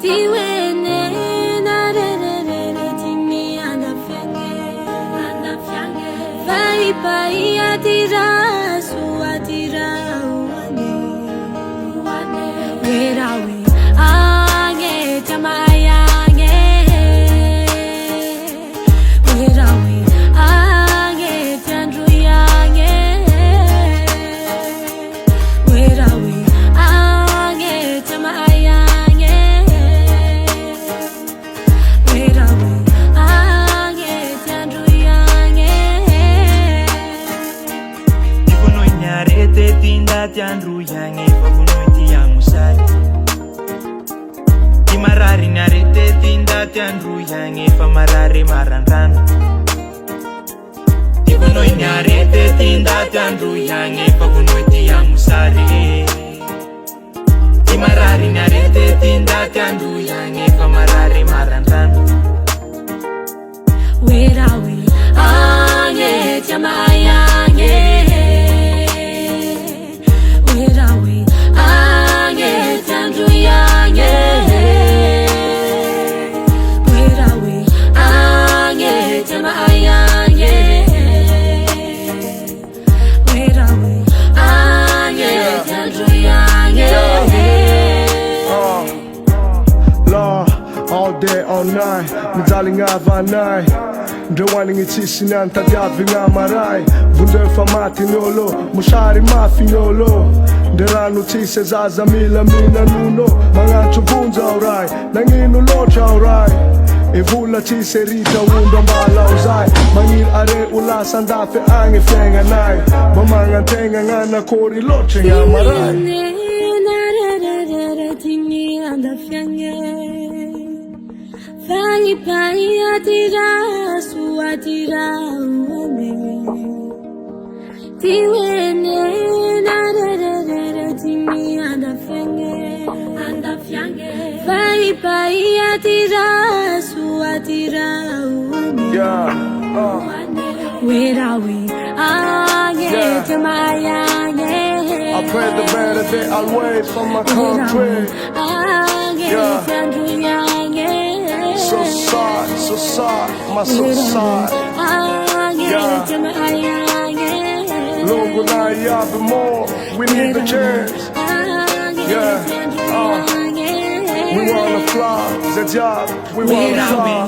Tiwene na re re re re timi anda fiange vai pai atira su atira wane wera we ange chamaya nge wera we ange chandru yange wera we ange chamaya Tiandru yange fabunuiti ya musai Imarari narete tinda tiandru yange famarare marandan Ibunoi narete tinda tiandru yange fabunuiti ya musari Imarari narete tinda tiandru yange famarare marandan Wera we ange chamaya nge All day, all night, mitaling avanay Ndrewaning itisinan tadiat vinga maray Vunder famatinolo, mushari mafinyolo Nderano tise zaza mila mina nuno Mga chubunza oray, nanginu locha oray Evula tise rita wunda mbala uzay Mangir are ula sandafe ange fenga nay Mamanga tenga ngana kori locha nga maray Vai pai atira su atira wane Tiwene na re re re re timi anda fiange Vai pai atira su atira wane Wera we ange chamaya nge I pray the better day always for my country So sad, my so sad. Longer now, yeah, but more. We need the chance. Yeah, we wanna fly. The job, we wanna fly.